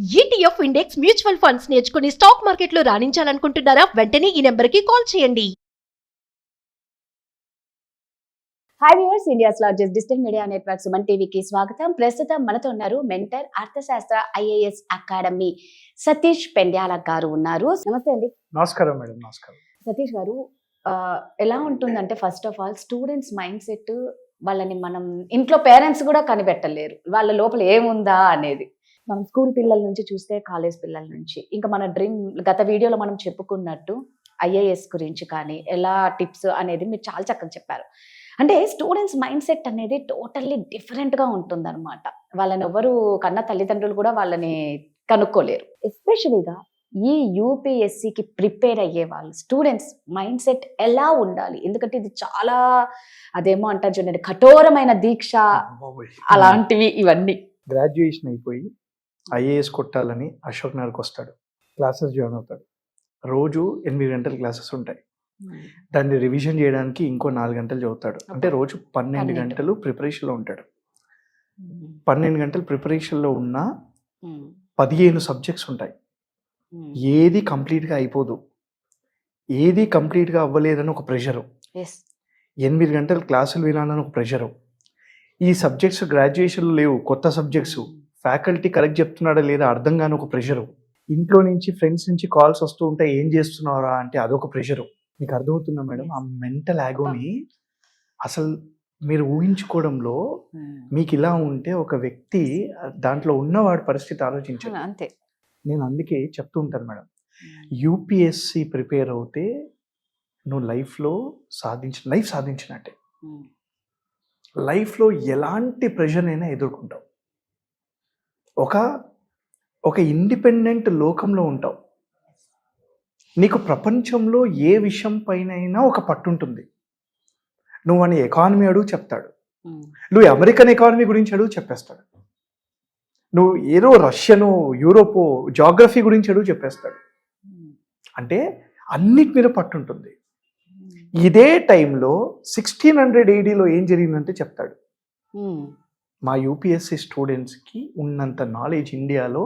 ETF index mutual funds నేర్చుకుని stock మార్కెట్లో రాణించాలనుకుంటున్నారా? వెంటనే ఈ నెంబర్కి కాల్ చేయండి. Hi viewers, India's largest digital media network Suman టీవీకి స్వాగతం. ప్రస్తుతం మనతో ఉన్నారు మెంటర్ అర్థశాస్త్ర ఐఏఎస్ అకాడమీ సతీష్ పెండ్యాల గారు ఉన్నారు. నమస్తే అండి. నమస్కారం మేడం. నమస్కారం సతీష్ గారు, ఎలా ఉంటుందంటే first of all students mind set, వాళ్ళని మనం ఇంట్లో పేరెంట్స్ కూడా కనిపెట్టలేరు వాళ్ళ లోపల ఏముందా అనేది. మనం స్కూల్ పిల్లల నుంచి చూస్తే కాలేజ్ పిల్లల నుంచి ఇంకా మన డ్రీమ్, గత వీడియోలో మనం చెప్పుకున్నట్టు ఐఏఎస్ గురించి కానీ ఎలా టిప్స్ అనేది మీరు చాలా చక్కగా చెప్పారు. అంటే స్టూడెంట్స్ మైండ్ సెట్ అనేది టోటల్లీ డిఫరెంట్గా ఉంటుందన్నమాట. వాళ్ళని ఎవరు కన్న తల్లిదండ్రులు కూడా వాళ్ళని కనుక్కోలేరు. ఎస్పెషలీగా ఈ యూపీఎస్సికి ప్రిపేర్ అయ్యే వాళ్ళు స్టూడెంట్స్ మైండ్ సెట్ ఎలా ఉండాలి? ఎందుకంటే ఇది చాలా, అదేమో అంటారు చూడండి, కఠోరమైన దీక్ష అలాంటివి ఇవన్నీ. గ్రాడ్యుయేషన్ అయిపోయి ఐఏఎస్ కొట్టాలని అశోక్ నగర్కి వస్తాడు, క్లాసెస్ జాయిన్ అవుతాడు. రోజు 8 గంటల క్లాసెస్ ఉంటాయి. దాన్ని రివిజన్ చేయడానికి ఇంకో 4 గంటలు చదువుతాడు. అంటే రోజు 12 గంటలు ప్రిపరేషన్లో ఉంటాడు. 12 గంటలు ప్రిపరేషన్లో ఉన్న 15 సబ్జెక్ట్స్ ఉంటాయి. ఏది కంప్లీట్గా అయిపోదు, ఏది కంప్లీట్గా అవ్వలేదని ఒక ప్రెషరు, 8 గంటలు క్లాసులు వినాలని ఒక ప్రెషరు. ఈ సబ్జెక్ట్స్ గ్రాడ్యుయేషన్లో లేవు, కొత్త సబ్జెక్ట్స్, ఫ్యాకల్టీ కరెక్ట్ చెప్తున్నాడా లేదా అర్థం కాని ఒక ప్రెషరు. ఇంట్లో నుంచి ఫ్రెండ్స్ నుంచి కాల్స్ వస్తూ ఉంటాయి, ఏం చేస్తున్నారా అంటే అదొక ప్రెషరు. మీకు అర్థమవుతుందా మేడం? ఆ మెంటల్ యాగోని అసలు మీరు ఊహించుకోవడంలో మీకు ఇలా ఉంటే ఒక వ్యక్తి దాంట్లో ఉన్నవాడి పరిస్థితి ఆలోచించాలి. అంతే. నేను అందుకే చెప్తూ ఉంటాను మేడం, యూపీఎస్సి ప్రిపేర్ అవుతే నువ్వు లైఫ్ సాధించినట్టే. లైఫ్లో ఎలాంటి ప్రెషర్ అయినా ఎదుర్కొంటావు. ఒక ఇండిపెండెంట్ లోకంలో ఉంటావు. నీకు ప్రపంచంలో ఏ విషయం పైన ఒక పట్టు ఉంటుంది. నువ్వు అని ఎకానమీ అడుగు చెప్తాడు, నువ్వు అమెరికన్ ఎకానమీ గురించి అడుగు చెప్పేస్తాడు, నువ్వు ఏదో రష్యను యూరోపో జాగ్రఫీ గురించి అడుగు చెప్పేస్తాడు. అంటే అన్నిటి మీద పట్టు ఉంటుంది. ఇదే టైంలో 1600 ADలో ఏం జరిగిందంటే చెప్తాడు. మా యూపీఎస్సి స్టూడెంట్స్కి ఉన్నంత నాలెడ్జ్ ఇండియాలో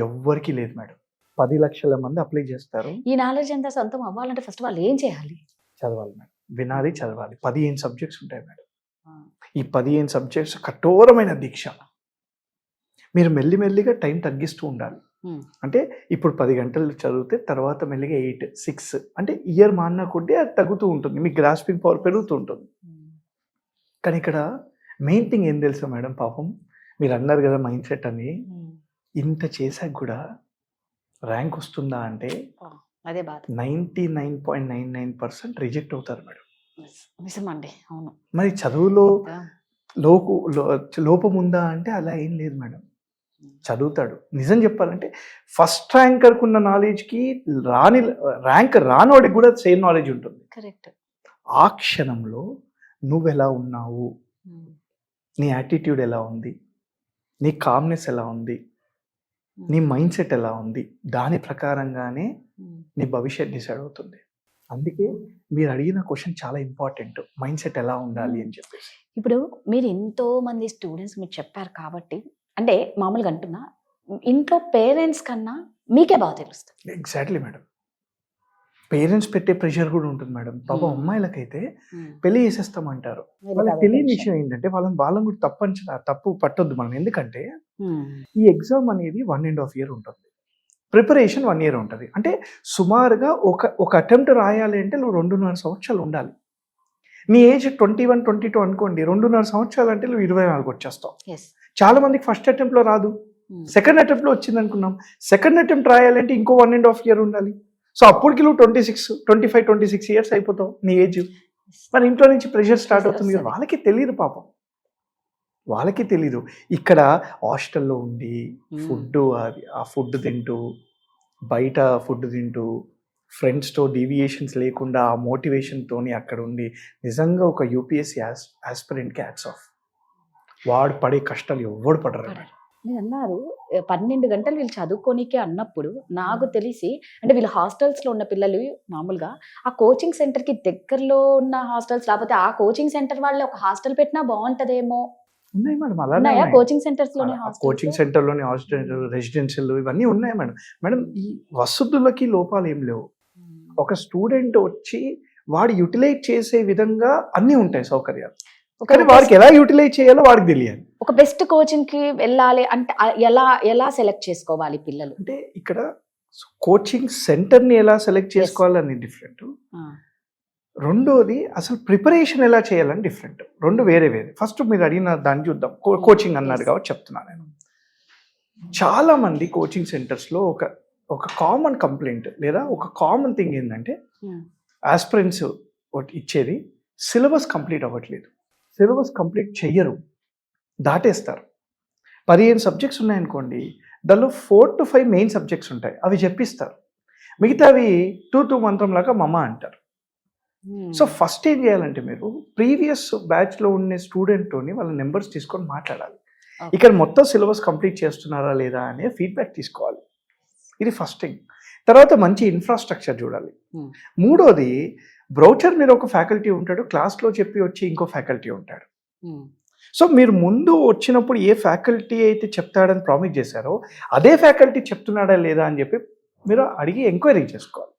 ఎవ్వరికి లేదు మేడం. 10 లక్షల మంది అప్లై చేస్తారు. ఈ నాలెడ్జ్ అంతా సొంతం అవ్వాలంటే ఫస్ట్ వాళ్ళు ఏం చేయాలి? చదవాలి మేడం, వినాలి, చదవాలి. 15 సబ్జెక్ట్స్ ఉంటాయి మేడం. ఈ 15 సబ్జెక్ట్స్ కఠోరమైన దీక్ష. మీరు మెల్లిమెల్లిగా టైం తగ్గిస్తూ ఉండాలి. అంటే ఇప్పుడు 10 గంటలు చదివితే తర్వాత మెల్లిగా 8, 6 అంటే ఇయర్ మాన్న కొద్దీ అది తగ్గుతూ ఉంటుంది, మీ గ్రాస్పింగ్ పవర్ పెరుగుతూ ఉంటుంది. కానీ ఇక్కడ మెయిన్ థింగ్ ఏం తెలుసా మేడం, పాపం మీరు అన్నారు కదా మైండ్ సెట్ అని, ఇంత చేశాక కూడా ర్యాంక్ వస్తుందా అంటే అదే బాధ. 99.99% రిజెక్ట్ అవుతారు మేడం. నిజమండి, అవును. మరి చదువులో లోపం ఉందా అంటే అలా ఏం లేదు మేడం. చదువుతాడు. నిజం చెప్పాలంటే ఫస్ట్ ర్యాంకర్కి ఉన్న నాలెడ్జ్కి ర్యాంక్ రానోడికి కూడా సేమ్ నాలెడ్జ్ ఉంటుంది. కరెక్ట్. ఆ క్షణంలో నువ్వెలా ఉన్నావు, నీ యాటిట్యూడ్ ఎలా ఉంది, నీ కామ్నెస్ ఎలా ఉంది, నీ మైండ్ సెట్ ఎలా ఉంది, దాని ప్రకారంగానే నీ భవిష్యత్ డిసైడ్ అవుతుంది. అందుకే మీరు అడిగిన క్వశ్చన్ చాలా ఇంపార్టెంట్, మైండ్ సెట్ ఎలా ఉండాలి అని చెప్పేసి. ఇప్పుడు మీరు ఎంతో మంది స్టూడెంట్స్ మీరు చెప్పారు కాబట్టి, అంటే మామూలుగా అంటున్నా, ఇంట్లో పేరెంట్స్ కన్నా మీకే బాగా తెలుస్తుంది. Exactly madam. పేరెంట్స్ పెట్టే ప్రెషర్ కూడా ఉంటుంది మేడం. పాపం అమ్మాయిలకైతే పెళ్లి చేసేస్తామంటారు. వాళ్ళకి తెలియని విషయం ఏంటంటే వాళ్ళని కూడా తప్పు పట్టొద్దు మనం. ఎందుకంటే ఈ ఎగ్జామ్ అనేది 1.5 year ఉంటుంది, ప్రిపరేషన్ 1 year ఉంటుంది. అంటే సుమారుగా ఒక అటెంప్ట్ రాయాలి అంటే నువ్వు 2.5 సంవత్సరాలు ఉండాలి. నీ ఏజ్ 21, 22 అనుకోండి, 2.5 సంవత్సరాలు అంటే నువ్వు 24 వచ్చేస్తావు. చాలా మందికి ఫస్ట్ అటెంప్ట్లో రాదు, సెకండ్ అటెంప్ట్లో వచ్చింది అనుకున్నాం. సెకండ్ అటెంప్ట్ రాయాలంటే ఇంకో 1.5 year ఉండాలి. సో అప్పటికి నువ్వు 25, 26 years అయిపోతావు నీ ఏజ్. మరి ఇంట్లో నుంచి ప్రెషర్ స్టార్ట్ అవుతుంది. వాళ్ళకి తెలియదు పాపం, వాళ్ళకి తెలీదు. ఇక్కడ హాస్టల్లో ఉండి ఆ ఫుడ్ తింటూ, బయట ఫుడ్ తింటూ, ఫ్రెండ్స్తో డీవియేషన్స్ లేకుండా ఆ మోటివేషన్తో అక్కడ ఉండి నిజంగా ఒక యూపీఎస్సీ ఆస్పిరెంట్కి హ్యాట్స్ ఆఫ్. వాడు పడే కష్టాలు ఎవడు పడరు. మీరు అన్నారు 12 గంటలు వీళ్ళు చదువుకోనికే అన్నప్పుడు, నాకు తెలిసి అంటే వీళ్ళు హాస్టల్స్లో ఉన్న పిల్లలు మామూలుగా ఆ కోచింగ్ సెంటర్కి దగ్గరలో ఉన్న హాస్టల్స్, లేకపోతే ఆ కోచింగ్ సెంటర్ వాళ్ళే ఒక హాస్టల్ పెట్టినా బాగుంటుందేమో ఉన్నాయి మేడం, అలానే ఉన్నాయా ఉన్నాయి. కోచింగ్ సెంటర్స్ లోనే కోచింగ్ సెంటర్లోని హాస్టల్, రెసిడెన్షియల్ ఇవన్నీ ఉన్నాయి మేడం. మేడం ఈ వసతులకి లోపాలు ఏం లేవు. ఒక స్టూడెంట్ వచ్చి వాడు యూటిలైజ్ చేసే విధంగా అన్నీ ఉంటాయి సౌకర్యాలు, కానీ వాడికి ఎలా యూటిలైజ్ చేయాలో వాడికి తెలియాలి. ఒక బెస్ట్ కోచింగ్ కి వెళ్ళాలి అంటే ఎలా సెలెక్ట్ చేసుకోవాలి పిల్లలు? అంటే ఇక్కడ కోచింగ్ సెంటర్ని ఎలా సెలెక్ట్ చేసుకోవాలని డిఫరెంట్, రెండోది అసలు ప్రిపరేషన్ ఎలా చేయాలని డిఫరెంట్. రెండు వేరే వేరే. ఫస్ట్ మీరు అడిగిన దాన్ని చూద్దాం. కోచింగ్ అన్నారు కాబట్టి చెప్తున్నాను నేను. చాలా మంది కోచింగ్ సెంటర్స్లో ఒక కామన్ కంప్లైంట్ లేదా ఒక కామన్ థింగ్ ఏంటంటే ఆస్పిరెంట్స్ ఇచ్చేది సిలబస్ కంప్లీట్ అవ్వట్లేదు, సిలబస్ కంప్లీట్ చెయ్యరు, దాటేస్తారు. 15 సబ్జెక్ట్స్ ఉన్నాయనుకోండి, దానిలో 4 to 5 మెయిన్ సబ్జెక్ట్స్ ఉంటాయి, అవి చెప్పిస్తారు. మిగతావి టూ మంత్రం లాగా మమ అంటారు. సో ఫస్ట్ ఏం చేయాలంటే మీరు ప్రీవియస్ బ్యాచ్లో ఉన్న స్టూడెంట్తోని వాళ్ళ నెంబర్స్ తీసుకొని మాట్లాడాలి. ఇక్కడ మొత్తం సిలబస్ కంప్లీట్ చేస్తున్నారా లేదా అనే ఫీడ్బ్యాక్ తీసుకోవాలి. ఇది ఫస్ట్ థింగ్. తర్వాత మంచి ఇన్ఫ్రాస్ట్రక్చర్ చూడాలి. మూడోది బ్రౌచర్ మీద ఒక ఫ్యాకల్టీ ఉంటాడు, క్లాస్లో చెప్పి వచ్చి ఇంకో ఫ్యాకల్టీ ఉంటాడు. సో మీరు ముందు వచ్చినప్పుడు ఏ ఫ్యాకల్టీ అయితే చెప్తాడని ప్రామిస్ చేశారో అదే ఫ్యాకల్టీ చెప్తున్నాడా లేదా అని చెప్పి మీరు అడిగి ఎంక్వైరీ చేసుకోవాలి.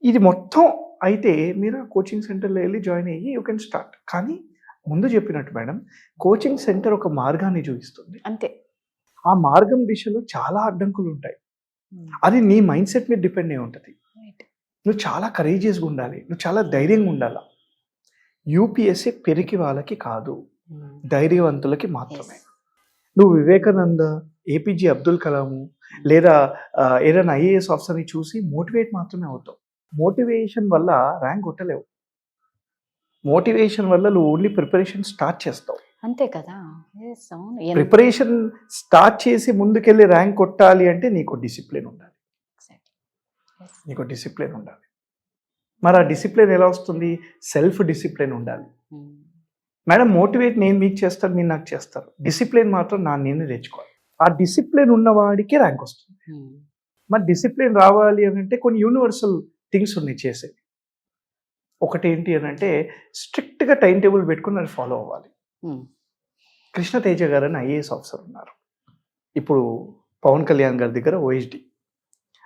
ఇది మొత్తం అయితే మీరు కోచింగ్ సెంటర్లో వెళ్ళి జాయిన్ అయ్యి యూ కెన్ స్టార్ట్. కానీ ముందు చెప్పినట్టు మేడం, కోచింగ్ సెంటర్ ఒక మార్గాన్ని చూపిస్తుంది అంతే. ఆ మార్గం దిశలో చాలా అడ్డంకులు ఉంటాయి. అది నీ మైండ్ సెట్ మీద డిపెండ్ అయి ఉంటుంది. నువ్వు చాలా కరేజియస్గా ఉండాలి, నువ్వు చాలా ధైర్యంగా ఉండాలి. యూపీఎస్సీ పెరికి వాళ్ళకి కాదు, ధైర్యవంతులకి మాత్రమే. నువ్వు వివేకానంద, ఏపీజే అబ్దుల్ కలాము లేదా ఏదైనా ఐఏఎస్ ఆఫీసర్ని చూసి మోటివేట్ మాత్రమే అవుతావు. మోటివేషన్ వల్ల ర్యాంక్ కొట్టలేవు. మోటివేషన్ వల్ల నువ్వు ఓన్లీ ప్రిపరేషన్ స్టార్ట్ చేస్తావు, అంతే కదా. ప్రిపరేషన్ స్టార్ట్ చేసి ముందుకెళ్ళి ర్యాంక్ కొట్టాలి అంటే నీకు డిసిప్లిన్ ఉండాలి, నీకు డిసిప్లిన్ ఉండాలి. మరి ఆ డిసిప్లిన్ ఎలా వస్తుంది? సెల్ఫ్ డిసిప్లిన్ ఉండాలి. మేడం మోటివేట్ నేను మీకు చేస్తాను, మీరు నాకు చేస్తారు, డిసిప్లిన్ మాత్రం నేను తెచ్చుకోవాలి. ఆ డిసిప్లిన్ ఉన్నవాడికి ర్యాంక్ వస్తుంది. మరి డిసిప్లిన్ రావాలి అని అంటే కొన్ని యూనివర్సల్ థింగ్స్ ఉన్నాయి చేసేవి. ఒకటి ఏంటి అని అంటే స్ట్రిక్ట్గా టైం టేబుల్ పెట్టుకుని అది ఫాలో అవ్వాలి. కృష్ణ తేజ గారు అని ఐఏఎస్ ఆఫీసర్ ఉన్నారు, ఇప్పుడు పవన్ కళ్యాణ్ గారి దగ్గర ఓఎస్డి.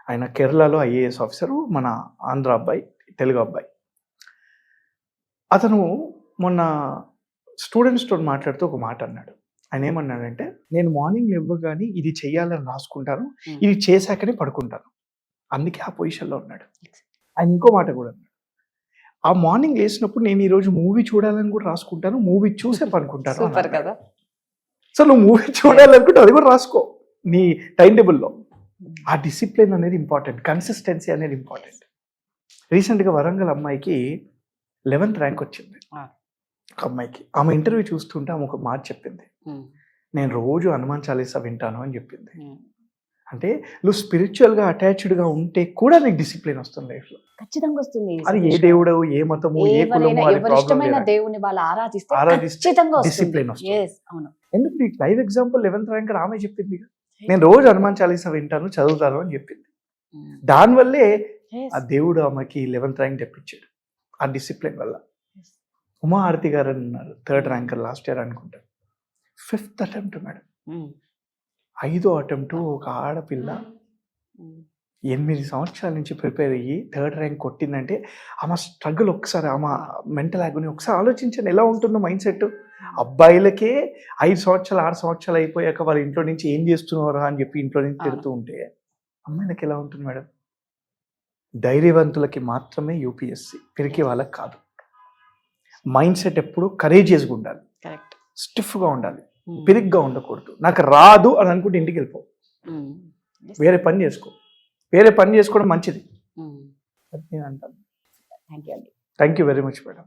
ఆయన కేరళలో ఐఏఎస్ ఆఫీసరు, మన ఆంధ్ర అబ్బాయి, తెలుగు అబ్బాయి. అతను మొన్న స్టూడెంట్స్తో మాట్లాడుతూ ఒక మాట అన్నాడు. ఆయన ఏమన్నాడంటే, నేను మార్నింగ్ ఇవ్వగానే ఇది చెయ్యాలని రాసుకుంటాను, ఇది చేశాకనే పడుకుంటాను. అందుకే ఆ పొజిషన్లో ఉన్నాడు. ఆయన ఇంకో మాట కూడా అన్నాడు, ఆ మార్నింగ్ లేచినప్పుడు నేను ఈరోజు మూవీ చూడాలని కూడా రాసుకుంటాను, మూవీ చూసే పడుకుంటాను. సూపర్ కదా. సో నువ్వు మూవీ చూడాలనుకుంటే అది కూడా రాసుకో నీ టైం టేబుల్లో. ఆ డిసిప్లిన్ అనేది ఇంపార్టెంట్, కన్సిస్టెన్సీ అనేది ఇంపార్టెంట్. రీసెంట్గా వరంగల్ అమ్మాయికి 11th ర్యాంక్ వచ్చింది. ఒక అమ్మాయికి, ఆమె ఇంటర్వ్యూ చూస్తుంటే ఆమె ఒక మాట చెప్పింది, నేను రోజు హనుమాన్ చాలీసా వింటాను అని చెప్పింది. అంటే నువ్వు స్పిరిచువల్గా అటాచ్డ్గా ఉంటే కూడా నీకు డిసిప్లిన్ వస్తుంది లైఫ్లో. ఖచ్చితంగా వస్తుంది. అది ఏ దేవుడు, ఏ మతము, ఏ కులము, అది ఇష్టమైన దేవుని వాళ్ళు ఆరాధిస్తే డిసిప్లిన్ వస్తుంది. అవును. ఎందుకు నీకు లైవ్ ఎగ్జాంపుల్ 11th ర్యాంక్ ఆమె చెప్పింది, నేను రోజు హనుమాన్ చాలీసా వింటాను, చదువుతాను అని చెప్పింది. దానివల్లే ఆ దేవుడు ఆమెకి 11th ర్యాంక్ తెప్పించాడు, ఆ డిసిప్లిన్ వల్ల. ఉమా ఆరతి గారు అన్నారు, 3rd ర్యాంకర్ లాస్ట్ ఇయర్ అనుకుంటా. 5th అటెంప్ట్ మేడం, 5వ అటెంప్ట్. ఒక ఆడపిల్ల 8 సంవత్సరాల నుంచి ప్రిపేర్ అయ్యి 3rd ర్యాంక్ కొట్టిందంటే ఆమె స్ట్రగుల్ ఒకసారి, ఆమె మెంటల్ ఆగుని ఒకసారి ఆలోచించండి ఎలా ఉంటుందో మైండ్ సెట్. అబ్బాయిలకే 5 సంవత్సరాలు 6 సంవత్సరాలు అయిపోయాక వాళ్ళ ఇంట్లో నుంచి ఏం చేస్తున్నారా అని చెప్పి ఇంట్లో నుంచి తిడుతూ ఉంటే అమ్మాయిలకి ఎలా ఉంటుంది మేడం? ధైర్యవంతులకి మాత్రమే యూపీఎస్సీ, పిరికి వాళ్ళకి కాదు. మైండ్ సెట్ ఎప్పుడు కరేజియస్గా ఉండాలి, స్టిఫ్గా ఉండాలి, పిరిగ్గా ఉండకూడదు. నాకు రాదు అని అనుకుంటే ఇంటికి వెళ్ళిపో, వేరే పని చేసుకో. వేరే పని చేసుకోవడం మంచిది నేను అంటాను. Thank you very much madam.